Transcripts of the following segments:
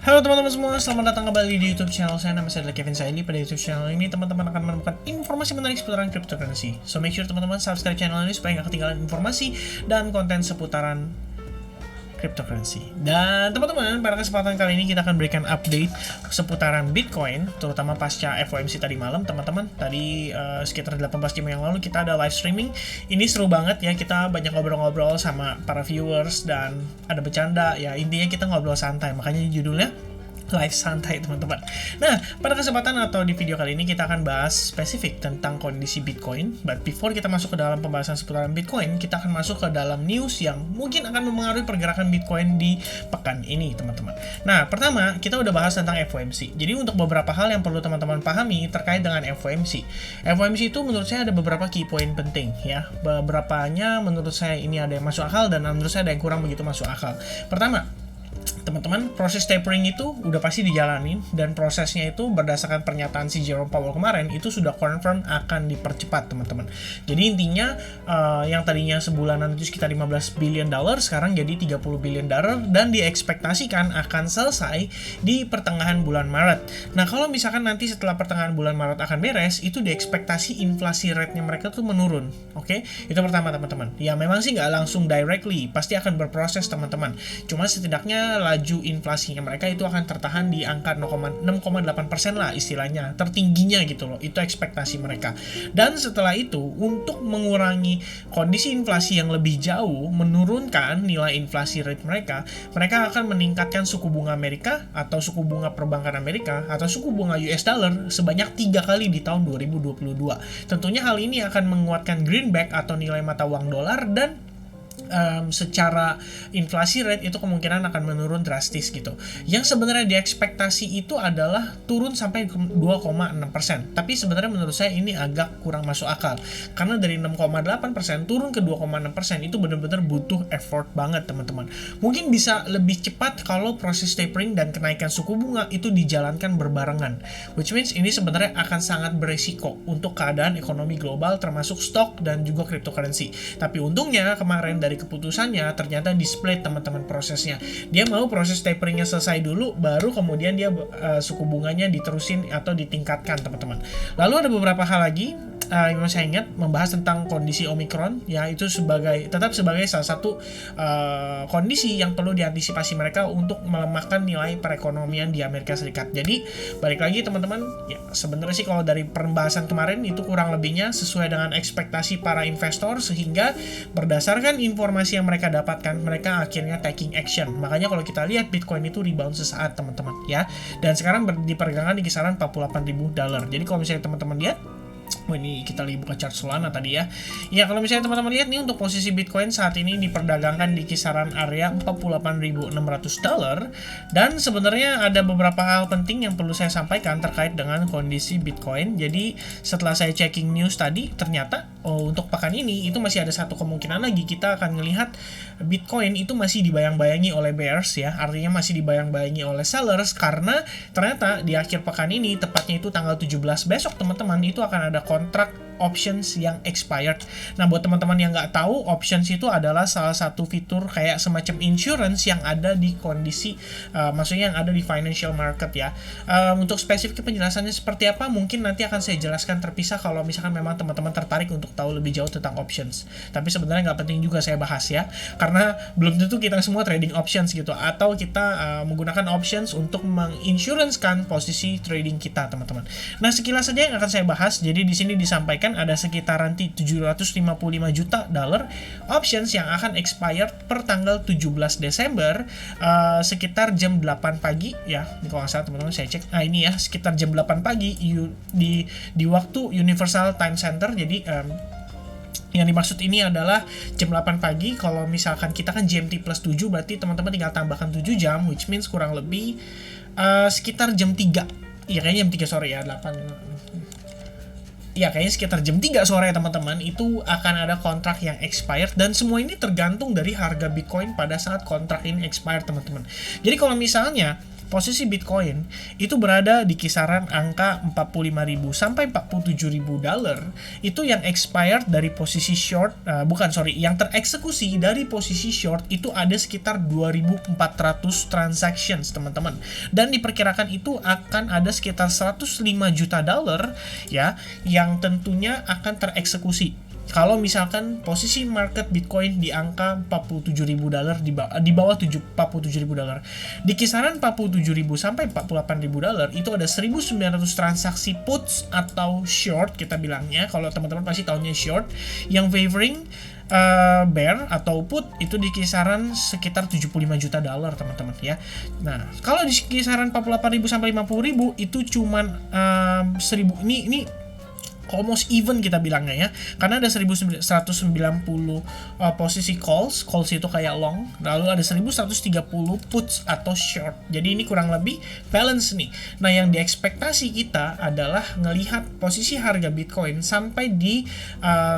Halo teman-teman semua, selamat datang kembali di YouTube channel saya. Nama saya adalah Kevin Saidi. Pada YouTube channel ini teman-teman akan menemukan informasi menarik seputaran cryptocurrency. So make sure teman-teman subscribe channel ini supaya nggak ketinggalan informasi dan konten seputaran cryptocurrency. Dan teman-teman, pada kesempatan kali ini kita akan berikan update seputaran Bitcoin, terutama pasca FOMC tadi malam, teman-teman. Tadi sekitar 18 jam yang lalu kita ada live streaming. Ini seru banget ya, kita banyak ngobrol-ngobrol sama para viewers dan ada bercanda. Ya intinya kita ngobrol santai, makanya judulnya live santai teman-teman. Nah, pada kesempatan atau di video kali ini kita akan bahas spesifik tentang kondisi Bitcoin. But before kita masuk ke dalam pembahasan seputaran Bitcoin, kita akan masuk ke dalam news yang mungkin akan mempengaruhi pergerakan Bitcoin di pekan ini, teman-teman. Nah, pertama kita udah bahas tentang FOMC. Jadi untuk beberapa hal yang perlu teman-teman pahami terkait dengan FOMC. FOMC itu menurut saya ada beberapa key point penting ya. Beberapanya menurut saya ini ada yang masuk akal dan menurut saya ada yang kurang begitu masuk akal. Pertama, teman-teman, proses tapering itu udah pasti dijalanin dan prosesnya itu berdasarkan pernyataan si Jerome Powell kemarin itu sudah confirm akan dipercepat, teman-teman. Jadi intinya yang tadinya sebulanan itu sekitar 15 billion dollar sekarang jadi 30 billion dollar dan diekspektasikan akan selesai di pertengahan bulan Maret. Nah, kalau misalkan nanti setelah pertengahan bulan Maret akan beres, itu diekspektasi inflasi rate-nya mereka tuh menurun. Oke? Itu pertama, teman-teman. Ya memang sih nggak langsung directly, pasti akan berproses, teman-teman. Cuma setidaknya laju inflasinya mereka itu akan tertahan di angka 6,8% lah istilahnya, tertingginya gitu loh, itu ekspektasi mereka. Dan setelah itu untuk mengurangi kondisi inflasi yang lebih jauh, menurunkan nilai inflasi rate mereka akan meningkatkan suku bunga Amerika atau suku bunga perbankan Amerika atau suku bunga US dollar sebanyak 3 kali di tahun 2022. Tentunya hal ini akan menguatkan greenback atau nilai mata uang dolar dan secara inflasi rate itu kemungkinan akan menurun drastis gitu. Yang sebenarnya diekspektasi itu adalah turun sampai 2,6%. Tapi sebenarnya menurut saya ini agak kurang masuk akal. Karena dari 6,8% turun ke 2,6% itu benar-benar butuh effort banget, teman-teman. Mungkin bisa lebih cepat kalau proses tapering dan kenaikan suku bunga itu dijalankan berbarengan. Which means ini sebenarnya akan sangat beresiko untuk keadaan ekonomi global termasuk stok dan juga cryptocurrency. Tapi untungnya kemarin dari keputusannya ternyata di-split, teman-teman, prosesnya. Dia mau proses taperingnya selesai dulu, baru kemudian dia suku bunganya diterusin atau ditingkatkan, teman-teman. Lalu ada beberapa hal lagi yang saya ingat membahas tentang kondisi Omicron, ya itu tetap sebagai salah satu kondisi yang perlu diantisipasi mereka untuk melemahkan nilai perekonomian di Amerika Serikat. Jadi balik lagi, teman-teman, ya sebenarnya sih kalau dari pembahasan kemarin itu kurang lebihnya sesuai dengan ekspektasi para investor, sehingga berdasarkan informasi yang mereka dapatkan mereka akhirnya taking action. Makanya kalau kita lihat Bitcoin itu rebound sesaat, teman-teman, ya. Dan sekarang diperdagangkan di kisaran 48.000 dolar. Jadi kalau misalnya teman-teman lihat, ini kita lagi buka chart Solana tadi ya. Ya kalau misalnya teman-teman lihat nih, untuk posisi Bitcoin saat ini diperdagangkan di kisaran area 48.600 dolar. Dan sebenarnya ada beberapa hal penting yang perlu saya sampaikan terkait dengan kondisi Bitcoin. Jadi setelah saya checking news tadi, ternyata untuk pekan ini itu masih ada satu kemungkinan lagi kita akan melihat Bitcoin itu masih dibayang-bayangi oleh bears ya. Artinya masih dibayang-bayangi oleh sellers karena ternyata di akhir pekan ini, tepatnya itu tanggal 17 besok, teman-teman, itu akan ada kontrak options yang expired. Nah, buat teman-teman yang nggak tahu, options itu adalah salah satu fitur kayak semacam insurance yang ada di kondisi, maksudnya yang ada di financial market ya. Untuk spesifik penjelasannya seperti apa, mungkin nanti akan saya jelaskan terpisah kalau misalkan memang teman-teman tertarik untuk tahu lebih jauh tentang options. Tapi sebenarnya nggak penting juga saya bahas ya, karena belum tentu kita semua trading options gitu, atau kita menggunakan options untuk menginsurancekan posisi trading kita, teman-teman. Nah, sekilas saja yang akan saya bahas. Jadi di sini disampaikan ada sekitaran 755 juta dolar options yang akan expired per tanggal 17 Desember sekitar jam 8 pagi ya. Kalau nggak salah, teman-teman, saya cek. Nah, ini ya sekitar jam 8 pagi di waktu Universal Time Center. Jadi yang dimaksud ini adalah jam 8 pagi. Kalau misalkan kita kan GMT plus 7, berarti teman-teman tinggal tambahkan 7 jam, which means kurang lebih sekitar jam 3. Ya kayaknya jam 3 sore ya, 8. Ya kayaknya sekitar jam 3 sore, teman-teman, itu akan ada kontrak yang expired. Dan semua ini tergantung dari harga Bitcoin pada saat kontrak ini expired, teman-teman. Jadi kalau misalnya posisi Bitcoin itu berada di kisaran angka 45.000 sampai 47.000 dolar. Itu yang expired dari posisi short, yang tereksekusi dari posisi short itu ada sekitar 2.400 transactions teman-teman. Dan diperkirakan itu akan ada sekitar 105 juta dolar ya, yang tentunya akan tereksekusi. Kalau misalkan posisi market Bitcoin di angka 47.000 dolar, di bawah 47.000 dolar, di kisaran 47.000 sampai 48.000 dolar itu ada 1.900 transaksi puts atau short kita bilangnya. Kalau teman-teman pasti tahunya short, yang favoring bear atau put itu di kisaran sekitar 75 juta dolar teman-teman ya. Nah, kalau di kisaran 48.000 sampai 50.000 itu cuman 1.000, ini almost even kita bilangnya ya, karena ada 1.190 posisi calls itu kayak long, lalu ada 1.130 puts atau short. Jadi ini kurang lebih balance nih. Nah, yang diekspektasi kita adalah ngelihat posisi harga Bitcoin sampai di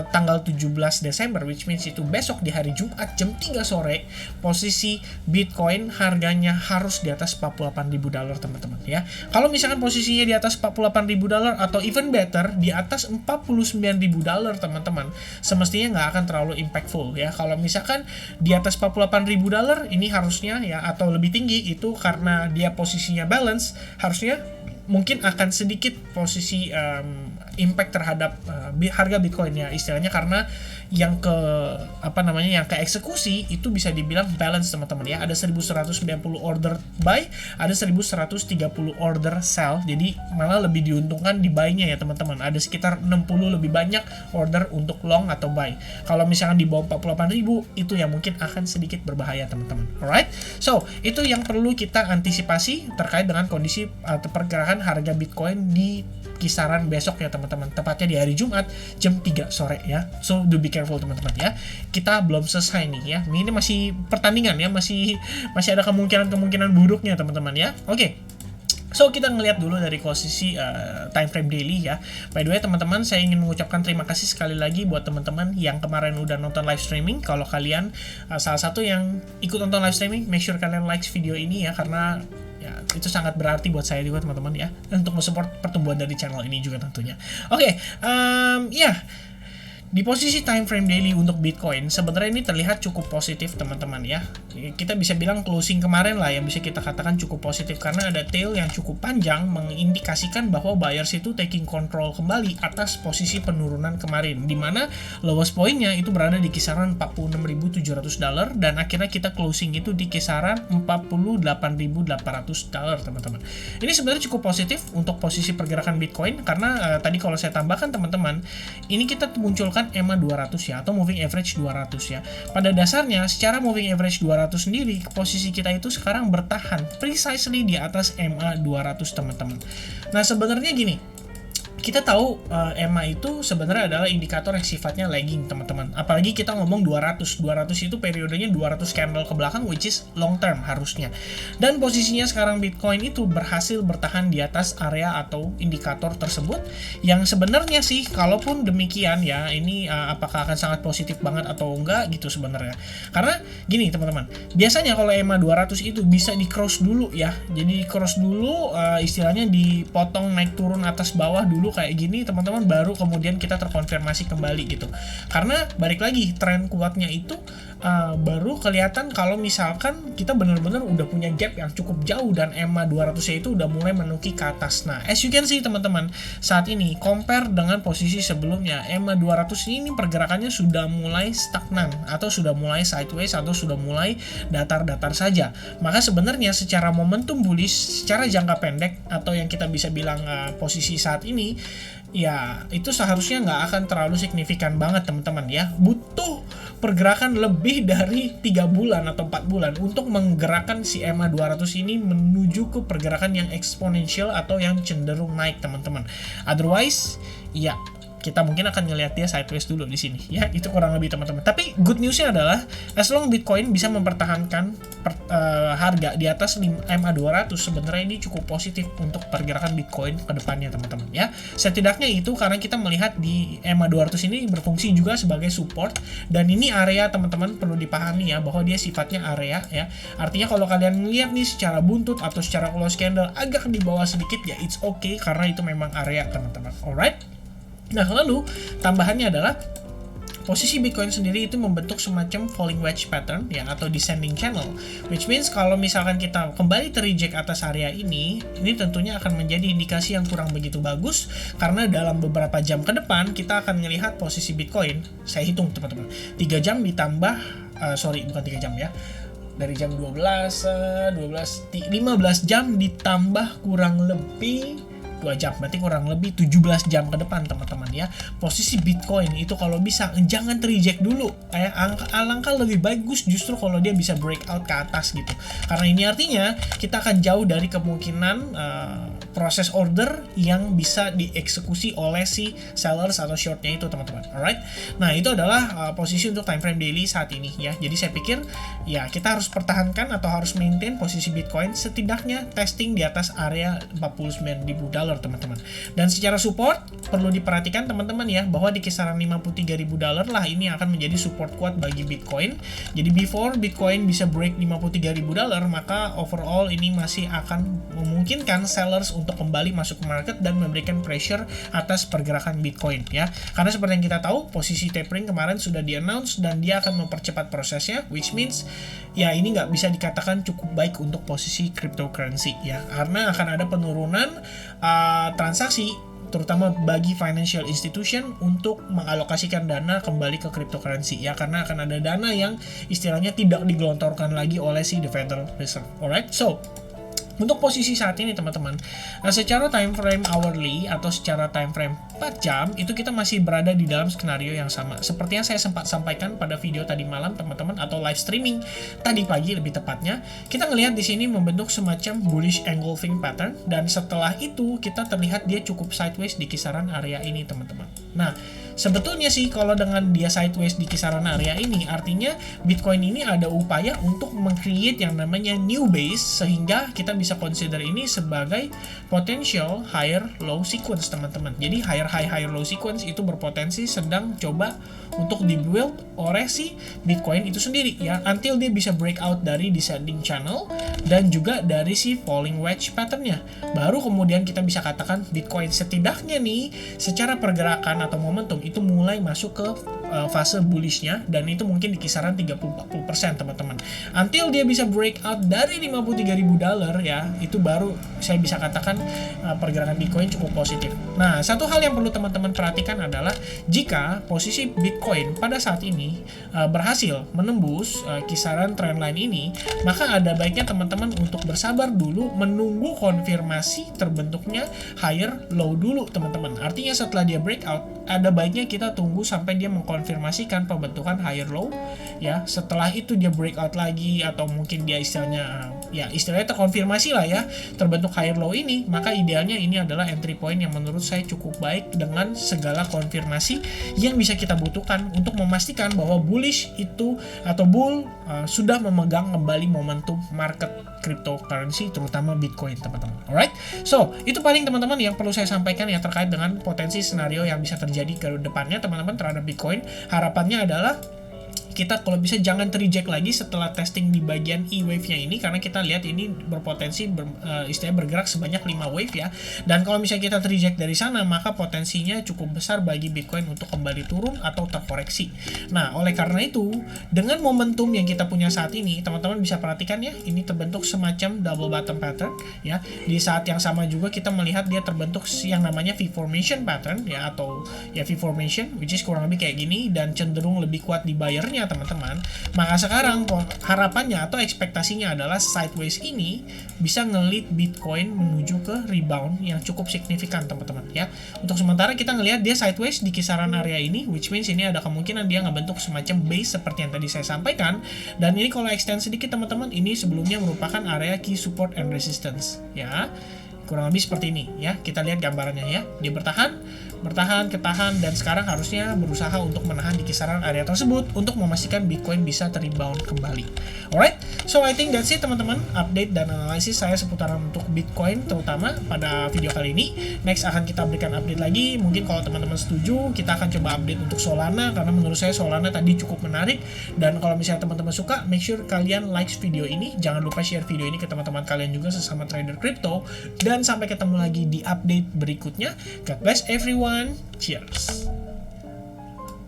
tanggal 17 Desember, which means itu besok di hari Jumat jam 3 sore, posisi Bitcoin harganya harus di atas 48.000 dolar teman-teman ya. Kalau misalkan posisinya di atas 48.000 dolar atau even better di atas 49.000 dolar teman-teman, semestinya nggak akan terlalu impactful ya. Kalau misalkan di atas 48.000 dolar ini harusnya ya, atau lebih tinggi, itu karena dia posisinya balance, harusnya mungkin akan sedikit posisi impact terhadap harga Bitcoin ya istilahnya, karena yang ke eksekusi itu bisa dibilang balance teman-teman ya. Ada 1.190 order buy, ada 1.130 order sell. Jadi malah lebih diuntungkan di buy-nya ya teman-teman. Ada sekitar 60 lebih banyak order untuk long atau buy. Kalau misalkan di bawah 48.000 itu yang mungkin akan sedikit berbahaya teman-teman. Alright. So, itu yang perlu kita antisipasi terkait dengan kondisi pergerakan harga Bitcoin di kisaran besok ya teman-teman, tepatnya di hari Jumat jam 3 sore ya. So do be careful teman-teman ya. Kita belum selesai nih ya. Ini masih pertandingan ya, masih ada kemungkinan buruknya teman-teman ya. Oke. So, kita ngelihat dulu dari posisi time frame daily ya. By the way, teman-teman, saya ingin mengucapkan terima kasih sekali lagi buat teman-teman yang kemarin udah nonton live streaming. Kalau kalian salah satu yang ikut nonton live streaming, make sure kalian like video ini ya, karena ya, itu sangat berarti buat saya juga teman-teman ya, untuk mensupport pertumbuhan dari channel ini juga tentunya. Oke, di posisi time frame daily untuk Bitcoin sebenarnya ini terlihat cukup positif teman-teman ya. Kita bisa bilang closing kemarin lah yang bisa kita katakan cukup positif, karena ada tail yang cukup panjang mengindikasikan bahwa buyers itu taking control kembali atas posisi penurunan kemarin, di mana lowest point-nya itu berada di kisaran 46.700 dolar dan akhirnya kita closing itu di kisaran 48.800 dolar teman-teman. Ini sebenarnya cukup positif untuk posisi pergerakan Bitcoin, karena tadi kalau saya tambahkan teman-teman, ini kita munculkan EMA 200 ya, atau moving average 200 ya. Pada dasarnya secara moving average 200 sendiri, posisi kita itu sekarang bertahan precisely di atas EMA 200 teman-teman. Nah, sebenarnya gini, kita tahu EMA itu sebenarnya adalah indikator yang sifatnya lagging teman-teman. Apalagi kita ngomong 200 itu periodenya 200 candle ke belakang, which is long term harusnya. Dan posisinya sekarang Bitcoin itu berhasil bertahan di atas area atau indikator tersebut, yang sebenarnya sih kalaupun demikian ya, ini apakah akan sangat positif banget atau enggak gitu sebenarnya. Karena gini teman-teman, biasanya kalau EMA 200 itu bisa di cross dulu ya. Jadi cross dulu, istilahnya dipotong naik turun atas bawah dulu kayak gini teman-teman, baru kemudian kita terkonfirmasi kembali gitu. Karena balik lagi, tren kuatnya itu baru kelihatan kalau misalkan kita benar-benar udah punya gap yang cukup jauh dan EMA 200 itu udah mulai menuki ke atas. Nah, as you can see teman-teman, saat ini compare dengan posisi sebelumnya, EMA 200 ini pergerakannya sudah mulai stagnan atau sudah mulai sideways atau sudah mulai datar-datar saja. Maka sebenarnya secara momentum bullish, secara jangka pendek atau yang kita bisa bilang posisi saat ini, ya itu seharusnya nggak akan terlalu signifikan banget teman-teman ya. Butuh pergerakan lebih dari 3 bulan atau 4 bulan untuk menggerakkan si EMA 200 ini menuju ke pergerakan yang eksponensial atau yang cenderung naik teman-teman. Otherwise, ya kita mungkin akan ngelihat dia sideways dulu di sini ya. Itu kurang lebih teman-teman. Tapi good newsnya adalah as long Bitcoin bisa mempertahankan harga di atas MA200, sebenarnya ini cukup positif untuk pergerakan Bitcoin ke depannya teman-teman ya. Setidaknya itu karena kita melihat di MA200 ini berfungsi juga sebagai support, dan ini area teman-teman perlu dipahami ya, bahwa dia sifatnya area ya. Artinya kalau kalian melihat nih secara buntut atau secara close candle agak di bawah sedikit ya, it's okay karena itu memang area teman-teman. Alright. Nah, lalu tambahannya adalah posisi Bitcoin sendiri itu membentuk semacam falling wedge pattern ya, atau descending channel, which means kalau misalkan kita kembali terreject atas area ini tentunya akan menjadi indikasi yang kurang begitu bagus, karena dalam beberapa jam ke depan kita akan melihat posisi Bitcoin, saya hitung teman-teman, 3 jam ditambah, bukan 3 jam ya, dari jam 15 jam ditambah kurang lebih 2 jam, berarti kurang lebih 17 jam ke depan teman-teman ya. Posisi Bitcoin itu kalau bisa jangan terreject dulu ya, alangkah lebih bagus justru kalau dia bisa breakout ke atas gitu, karena ini artinya kita akan jauh dari kemungkinan proses order yang bisa dieksekusi oleh si sellers atau shortnya itu teman-teman. Alright, nah itu adalah posisi untuk time frame daily saat ini ya. Jadi saya pikir ya kita harus pertahankan atau harus maintain posisi Bitcoin setidaknya testing di atas area $49.000 teman-teman. Dan secara support perlu diperhatikan teman-teman ya, bahwa di kisaran $53.000 lah ini akan menjadi support kuat bagi Bitcoin. Jadi before Bitcoin bisa break $53.000, maka overall ini masih akan memungkinkan sellers untuk kembali masuk ke market dan memberikan pressure atas pergerakan Bitcoin ya. Karena seperti yang kita tahu, posisi tapering kemarin sudah di-announce dan dia akan mempercepat prosesnya, which means ya ini nggak bisa dikatakan cukup baik untuk posisi cryptocurrency ya, karena akan ada penurunan transaksi terutama bagi financial institution untuk mengalokasikan dana kembali ke cryptocurrency ya, karena akan ada dana yang istilahnya tidak digelontorkan lagi oleh si the Federal Reserve. Alright, so untuk posisi saat ini teman-teman, secara time frame hourly atau secara time frame 4 jam itu kita masih berada di dalam skenario yang sama seperti yang saya sempat sampaikan pada video tadi malam teman-teman, atau live streaming tadi pagi lebih tepatnya. Kita ngelihat di sini membentuk semacam bullish engulfing pattern, dan setelah itu kita terlihat dia cukup sideways di kisaran area ini teman-teman. Nah, sebetulnya sih kalau dengan dia sideways di kisaran area ini, artinya Bitcoin ini ada upaya untuk meng-create yang namanya new base, sehingga kita bisa consider ini sebagai potential higher low sequence teman-teman. Jadi higher low sequence itu berpotensi sedang coba untuk di-build oleh si Bitcoin itu sendiri ya, until dia bisa breakout dari descending channel dan juga dari si falling wedge patternnya. Baru kemudian kita bisa katakan Bitcoin setidaknya nih secara pergerakan atau momentum itu mulai masuk ke fase bullishnya, dan itu mungkin di kisaran 30-40% teman-teman. Until dia bisa breakout dari $53.000 ya, itu baru saya bisa katakan pergerakan Bitcoin cukup positif. Nah, satu hal yang perlu teman-teman perhatikan adalah jika posisi Bitcoin pada saat ini berhasil menembus kisaran trendline ini, maka ada baiknya teman-teman untuk bersabar dulu menunggu konfirmasi terbentuknya higher low dulu teman-teman. Artinya setelah dia breakout, ada baiknya kita tunggu sampai dia mengkonfirmasikan pembentukan higher low ya. Setelah itu dia breakout lagi, atau mungkin dia istilahnya terkonfirmasi lah ya terbentuk higher low ini, maka idealnya ini adalah entry point yang menurut saya cukup baik dengan segala konfirmasi yang bisa kita butuhkan untuk memastikan bahwa bullish itu atau bull sudah memegang kembali momentum market cryptocurrency terutama Bitcoin teman-teman. Alright, so itu paling teman-teman yang perlu saya sampaikan ya terkait dengan potensi scenario yang bisa terjadi ke depannya teman-teman terhadap Bitcoin. Harapannya adalah kita kalau bisa jangan terreject lagi setelah testing di bagian E-wave-nya ini, karena kita lihat ini berpotensi istilahnya bergerak sebanyak 5 wave ya. Dan kalau misalnya kita terreject dari sana, maka potensinya cukup besar bagi Bitcoin untuk kembali turun atau terkoreksi. Nah, oleh karena itu, dengan momentum yang kita punya saat ini, teman-teman bisa perhatikan ya, ini terbentuk semacam double bottom pattern ya. Di saat yang sama juga kita melihat dia terbentuk yang namanya V-formation pattern ya, atau ya V-formation, which is kurang lebih kayak gini, dan cenderung lebih kuat di buyer-nya teman-teman. Maka sekarang harapannya atau ekspektasinya adalah sideways ini bisa ngelit Bitcoin menuju ke rebound yang cukup signifikan teman-teman ya. Untuk sementara kita ngelihat dia sideways di kisaran area ini, which means ini ada kemungkinan dia ngebentuk semacam base seperti yang tadi saya sampaikan. Dan ini kalau extend sedikit teman-teman, ini sebelumnya merupakan area key support and resistance ya. Kurang lebih seperti ini ya. Kita lihat gambarannya ya. Dia bertahan, bertahan, ketahan, dan sekarang harusnya berusaha untuk menahan di kisaran area tersebut untuk memastikan Bitcoin bisa rebound kembali. Alright, so I think that's it teman-teman, update dan analisis saya seputaran untuk Bitcoin terutama pada video kali ini. Next akan kita berikan update lagi, mungkin kalau teman-teman setuju kita akan coba update untuk Solana, karena menurut saya Solana tadi cukup menarik. Dan kalau misalnya teman-teman suka, make sure kalian like video ini, jangan lupa share video ini ke teman-teman kalian juga sesama trader crypto, dan sampai ketemu lagi di update berikutnya. God bless everyone, cheers.